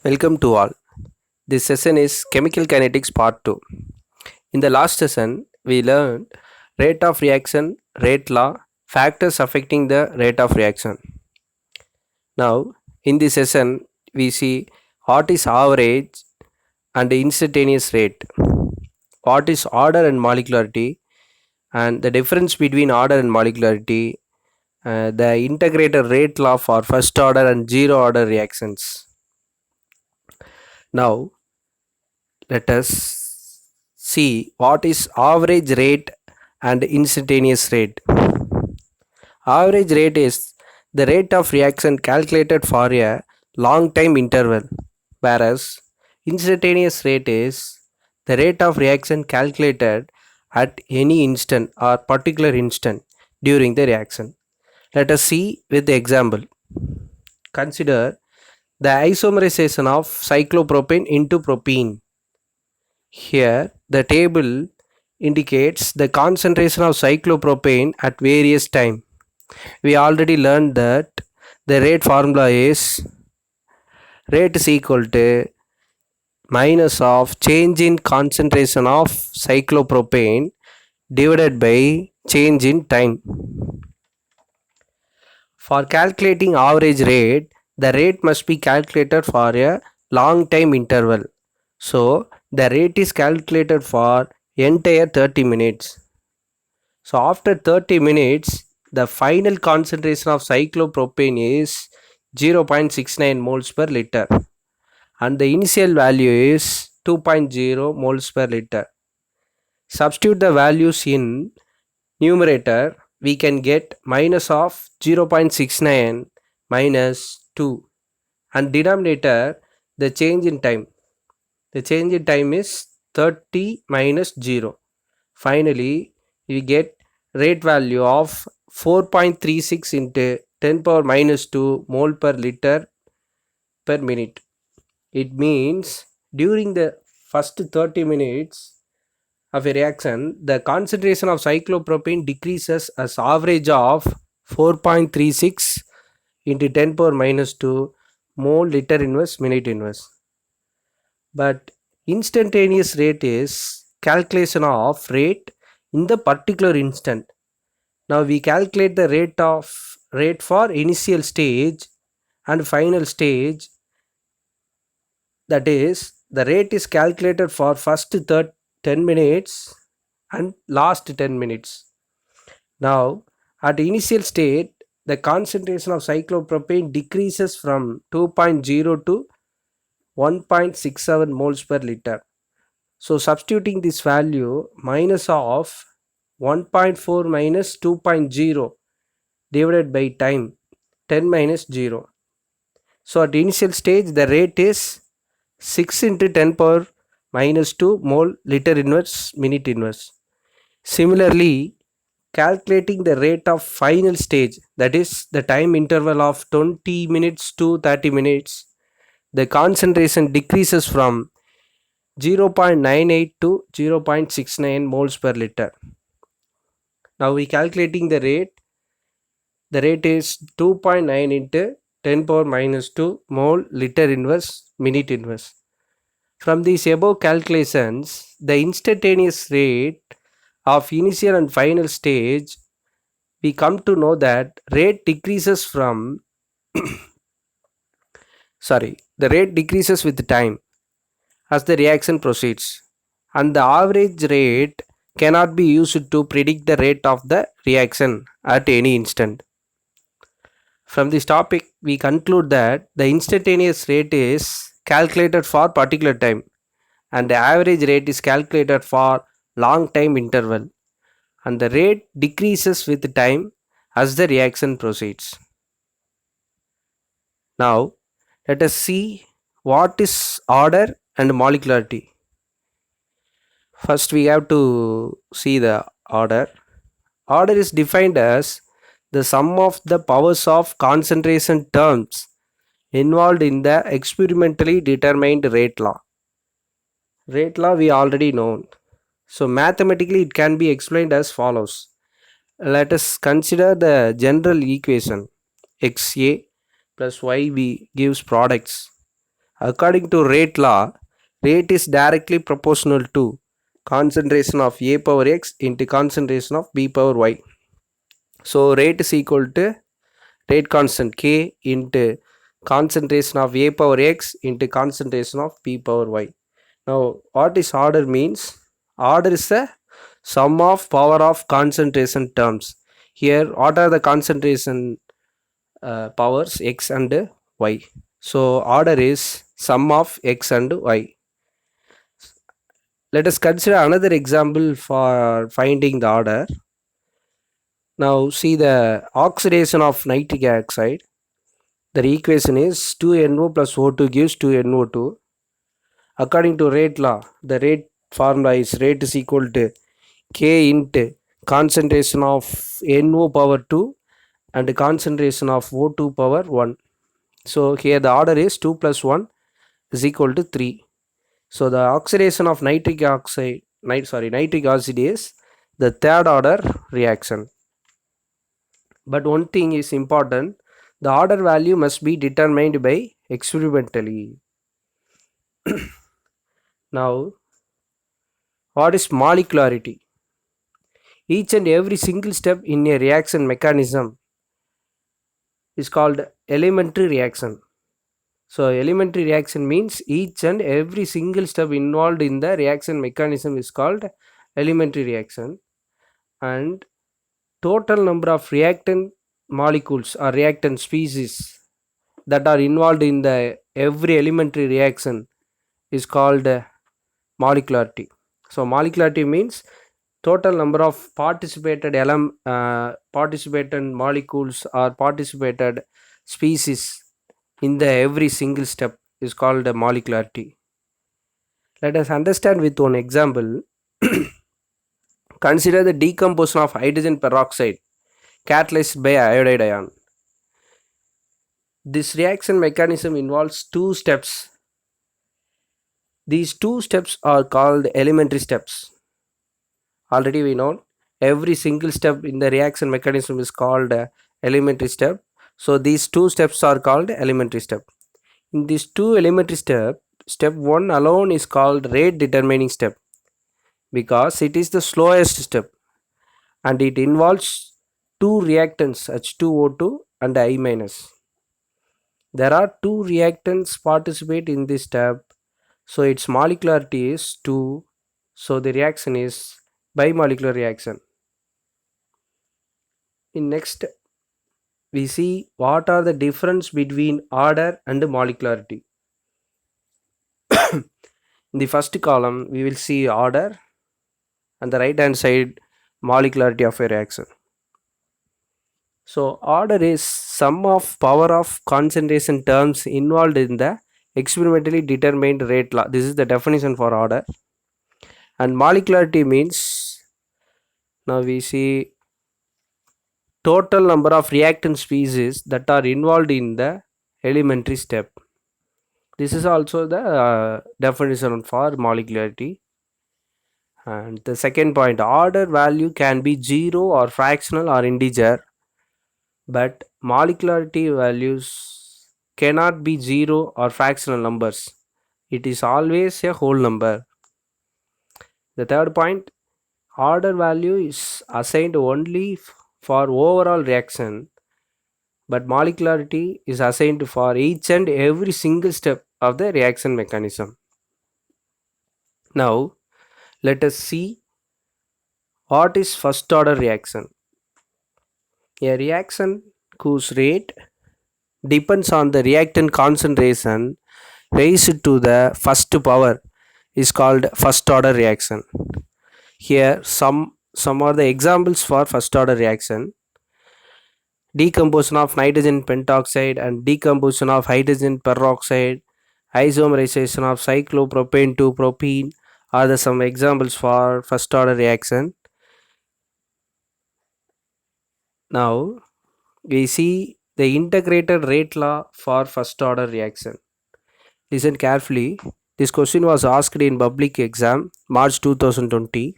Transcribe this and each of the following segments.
Welcome to all. This session is Chemical Kinetics Part 2. In the last session, we learned rate of reaction, rate law, factors affecting the rate of reaction. Now, in this session, we see what is average and instantaneous rate, what is order and molecularity, and the difference between order and molecularity, the integrated rate law for first order and zero order reactions. Now, let us see what is average rate and instantaneous rate. Average rate is the rate of reaction calculated for a long time interval, whereas instantaneous rate is the rate of reaction calculated at any instant or particular instant during the reaction. Let us see with the example. Consider the isomerization of cyclopropane into propene. Here, the table indicates the concentration of cyclopropane at various time. We already learned that the rate formula is rate is equal to minus of change in concentration of cyclopropane divided by change in time. For calculating average rate, the rate must be calculated for a long time interval. So, the rate is calculated for entire 30 minutes. So after 30 minutes, the final concentration of cyclopropane is 0.69 moles per liter and the initial value is 2.0 moles per liter. Substitute the values in numerator, we can get minus of 0.69 minus 2 and denominator the change in time. The change in time is 30 minus 0. Finally, we get rate value of 4.36 into 10 power minus 2 mole per liter per minute. It means during the first 30 minutes of a reaction, the concentration of cyclopropane decreases as average of 4.36 into 10 power minus 2 mole liter inverse minute inverse. But instantaneous rate is calculation of rate in the particular instant. Now we calculate the rate for initial stage and final stage. That is, the rate is calculated for first 10 minutes and last 10 minutes. Now at initial state, the concentration of cyclopropane decreases from 2.0 to 1.67 moles per liter. So substituting this value minus of 1.4 minus 2.0 divided by time 10 minus 0. So at initial stage the rate is 6 into 10 power minus 2 mole liter inverse minute inverse. Similarly, calculating the rate of final stage, that is the time interval of 20 minutes to 30 minutes, the concentration decreases from 0.98 to 0.69 moles per liter. Now we calculating the rate. The rate is 2.9 into 10 power minus 2 mole liter inverse minute inverse. From these above calculations, the instantaneous rate of initial and final stage, we come to know that rate decreases from the rate decreases with time as the reaction proceeds, and the average rate cannot be used to predict the rate of the reaction at any instant. From this topic, we conclude that the instantaneous rate is calculated for particular time and the average rate is calculated for long time interval, and the rate decreases with time as the reaction proceeds. Now, let us see what is order and molecularity. First, we have to see the order. Order is defined as the sum of the powers of concentration terms involved in the experimentally determined rate law. Rate law we already know. So mathematically it can be explained as follows. Let us consider the general equation xa plus yb gives products According to rate law, rate is directly proportional to concentration of A power x into concentration of B power y. So rate is equal to rate constant K into concentration of A power x into concentration of B power y. Now what is order means? Order is a sum of power of concentration terms. Here what are the concentration powers x and y? So order is sum of x and y. Let us consider another example for finding the order. Now see the oxidation of nitric oxide. The equation is 2NO plus O2 gives 2NO2. According to rate law, the rate formula is rate is equal to K into concentration of NO power 2 and concentration of O2 power 1. So here the order is 2 plus 1 is equal to 3. So the oxidation of nitric acid is the third order reaction. But one thing is important, the order value must be determined by experimentally. Now, what is molecularity? Each and every single step in a reaction mechanism is called elementary reaction. So elementary reaction means each and every single step involved in the reaction mechanism is called elementary reaction, and total number of reactant molecules or reactant species that are involved in the every elementary reaction is called molecularity. So molecularity means total number of participated molecules or participated species in the every single step is called molecularity. Let us understand with one example. Consider the decomposition of hydrogen peroxide catalyzed by iodide ion. This reaction mechanism involves two steps. These two steps are called elementary steps. Already we know every single step in the reaction mechanism is called elementary step. So these two steps are called elementary step. In these two elementary step, step 1 alone is called rate determining step because it is the slowest step and it involves two reactants H2O2 and I minus. There are two reactants participate in this step, so its molecularity is 2, so the reaction is bimolecular reaction. In next we see what are the difference between order and molecularity. In the first column we will see order and the right hand side molecularity of a reaction. So order is sum of power of concentration terms involved in the experimentally determined rate law. This is the definition for order. And molecularity means, now we see total number of reactant species that are involved in the elementary step. This is also the definition for molecularity. And the second point, order value can be 0 or fractional or integer, but molecularity values cannot be 0 or fractional numbers. It is always a whole number. The third point, order value is assigned only for overall reaction, but molecularity is assigned for each and every single step of the reaction mechanism. Now, let us see what is first order reaction. A reaction whose rate depends on the reactant concentration raised to the first power is called first order reaction. Here some are the examples for first order reaction: decomposition of nitrogen pentoxide and decomposition of hydrogen peroxide, isomerization of cyclopropane to propene are the some examples for first order reaction. Now we see the integrated rate law for first order reaction. Listen carefully. This question was asked in public exam March 2020.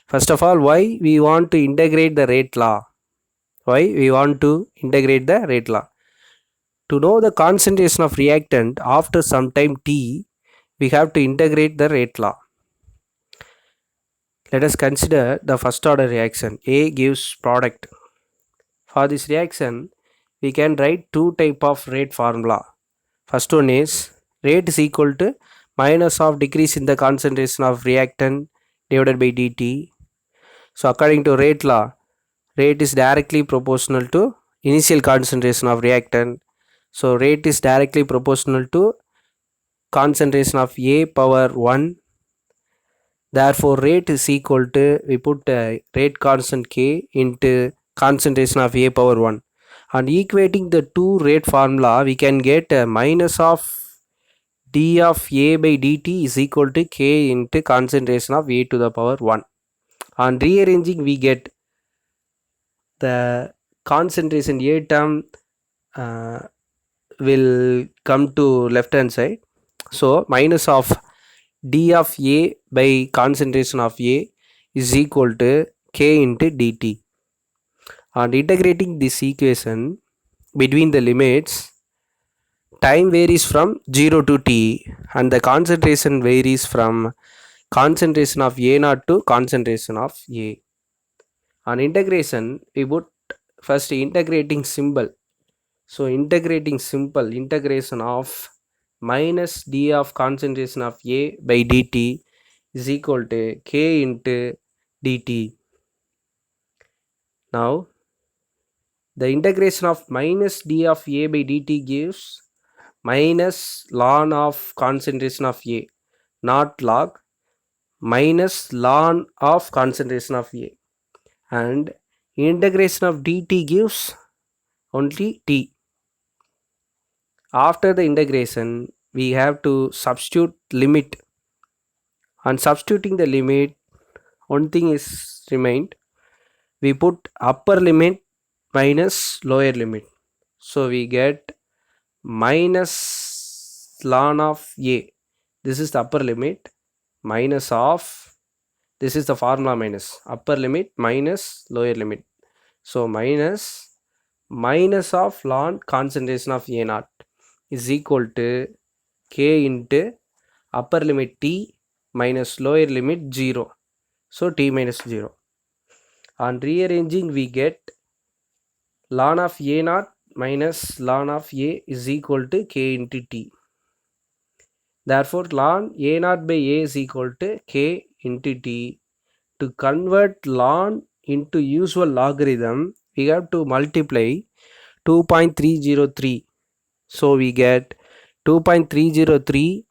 First of all, why we want to integrate the rate law? Why we want to integrate the rate law? To know the concentration of reactant after some time t, we have to integrate the rate law. Let us consider the first order reaction. A gives product. For this reaction, we can write two type of rate formula. First one is rate is equal to minus of decrease in the concentration of reactant divided by dt. So according to rate law, rate is directly proportional to initial concentration of reactant. So rate is directly proportional to concentration of A power 1. Therefore rate is equal to, we put rate constant K into concentration of A power 1, and equating the two rate formula, we can get minus of d of A by dt is equal to K into concentration of A to the power 1. On rearranging, we get the concentration A term will come to left hand side. So minus of d of A by concentration of A is equal to K into dt. And integrating this equation between the limits, time varies from 0 to t and the concentration varies from concentration of A naught to concentration of A. On integration, we put first integrating symbol. So integrating simple integration of minus d of concentration of A by dt is equal to K into dt. Now the integration of minus d of A by dt gives minus ln of concentration of A, not log, minus ln of concentration of A, and integration of dt gives only t. After the integration, we have to substitute limit. On substituting the limit, one thing is remained. We put upper limit minus lower limit. So we get minus ln of A. This is the upper limit minus of, this is the formula minus upper limit minus lower limit. So minus of ln concentration of A naught is equal to K into upper limit t minus lower limit 0. So t minus 0. On rearranging, we get ln of A naught minus ln of A is equal to K into t. Therefore ln A naught by A is equal to K into t. To convert ln into usual logarithm, we have to multiply 2.303. So we get 2.303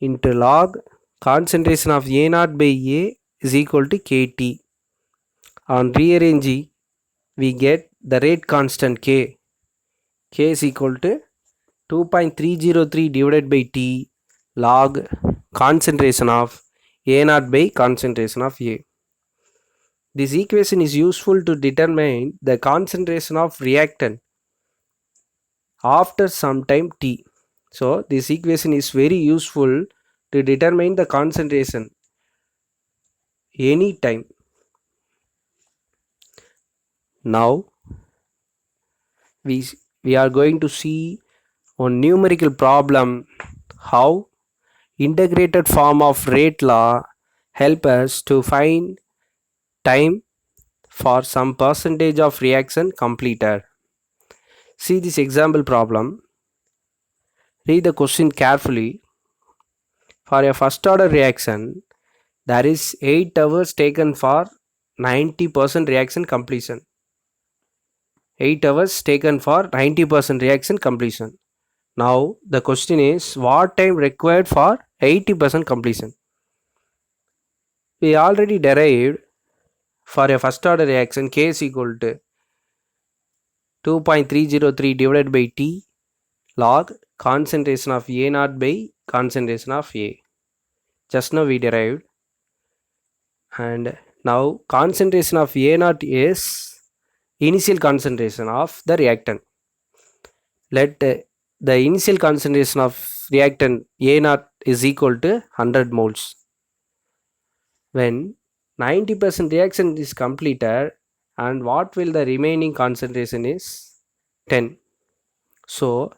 into log concentration of A naught by A is equal to Kt. On rearranging, we get the rate constant K. K is equal to 2.303 divided by T log concentration of A naught by concentration of A. This equation is useful to determine the concentration of reactant after some time t. So this equation is very useful to determine the concentration any time. Now we are going to see one numerical problem how integrated form of rate law help us to find time for some percentage of reaction completed. See this example problem. Read the question carefully. For a first order reaction, there is 8 hours taken for 90% reaction completion. 8 hours taken for 90% reaction completion. Now the question is, what time required for 80% completion? We already derived for a first order reaction K is equal to 2.303 divided by T log concentration of A naught by concentration of A. Just now we derived, and now concentration of A naught is initial concentration of the reactant. Let the initial concentration of reactant A naught is equal to 100 moles. When 90% reaction is completed, and what will the remaining concentration is 10. So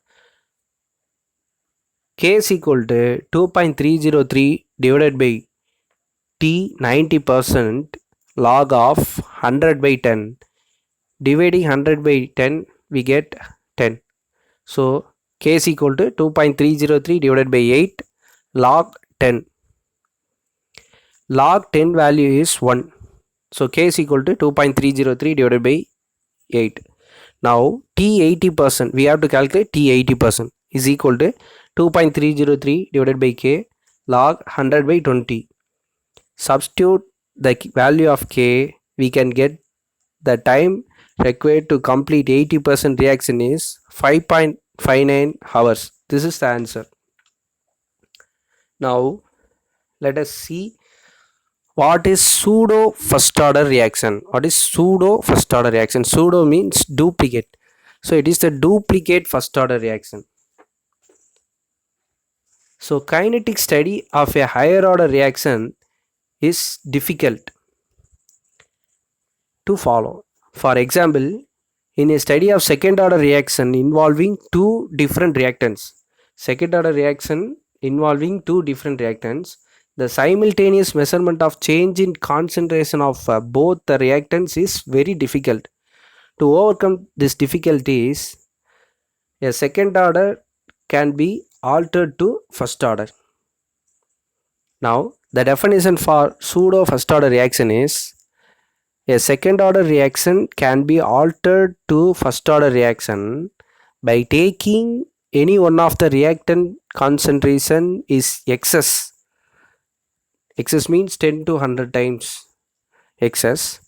K is equal to 2.303 divided by T 90% log of 100 by 10. Dividing 100 by 10, we get 10. So K is equal to 2.303 divided by 8 log 10. Log 10 value is 1. So K is equal to 2.303 divided by 8. Now T 80%, we have to calculate T 80% is equal to 2.303 divided by K log 100 by 20. Substitute the value of K, we can get the time required to complete 80% reaction is 5.59 hours. This is the answer. Now let us see what is pseudo first order reaction. What is pseudo first order reaction? Pseudo means duplicate. So it is the duplicate first order reaction. So kinetic study of a higher order reaction is difficult to follow. For example, in a study of second order reaction involving two different reactants, the simultaneous measurement of change in concentration of both the reactants is very difficult. To overcome this difficulties, a second order can be altered to first order. Now, the definition for pseudo first order reaction is a second order reaction can be altered to first order reaction by taking any one of the reactant concentration is excess. Excess means 10 to 100 times excess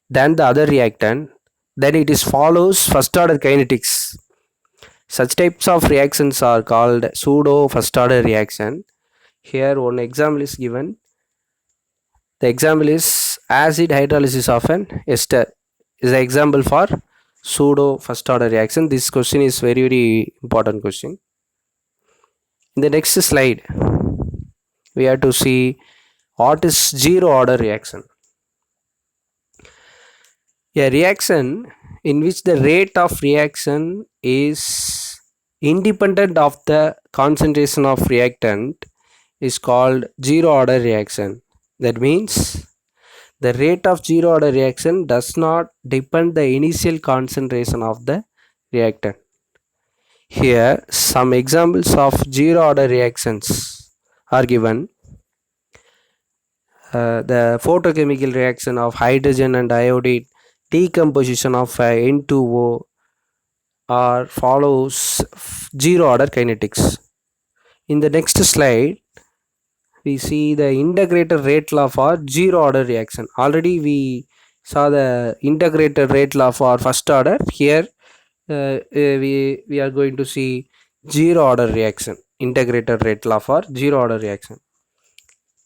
than the other reactant, then it is follows first order kinetics. Such types of reactions are called pseudo first order reaction. Here one example is given. The example is acid hydrolysis of an ester is the example for pseudo first order reaction. This question is very important question. In the next slide, we have to see what is zero order reaction. A reaction in which the rate of reaction is independent of the concentration of reactant is called zero order reaction. That means the rate of zero order reaction does not depend the initial concentration of the reactant. Here some examples of zero order reactions are given. The photochemical reaction of hydrogen and iodide, decomposition of N2O or follows zero order kinetics. In the next slide, we see the integrated rate law for zero order reaction. Already we saw the integrated rate law for first order. Here we are going to see zero order reaction, integrated rate law for zero order reaction.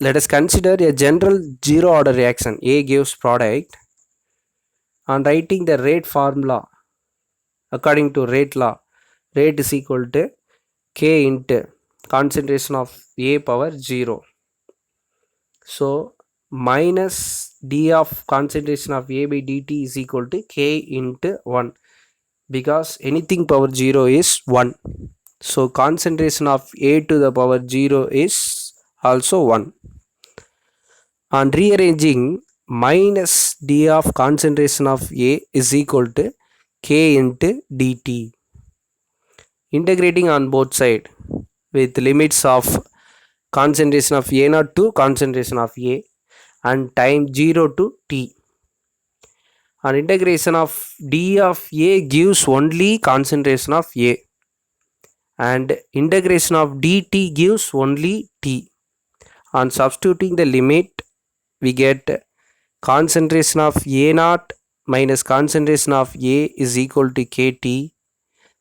Let us consider a general zero order reaction. A gives product. On writing the rate formula according to rate law, rate is equal to K into concentration of A power 0. So minus d of concentration of A by dt is equal to K into 1, because anything power 0 is 1. So concentration of A to the power 0 is also 1. On rearranging, minus d of concentration of A is equal to K into dt. Integrating on both sides with limits of concentration of A0 to concentration of A and time 0 to t. On integration of d of A gives only concentration of A and integration of dt gives only t. On substituting the limit, we get concentration of A0 minus concentration of A is equal to Kt.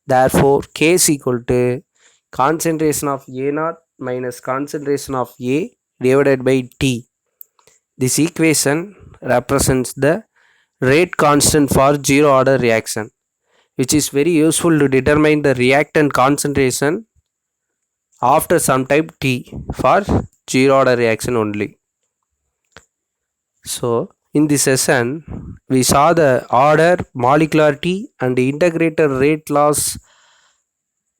Therefore, K is equal to concentration of A0 minus concentration of A divided by T. This equation represents the rate constant for zero order reaction, which is very useful to determine the reactant concentration after some time T for zero order reaction only. So in this session, we saw the order, molecularity and integrated rate laws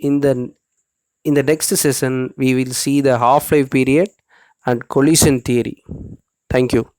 in the next session we will see the half life period and collision theory. Thank you.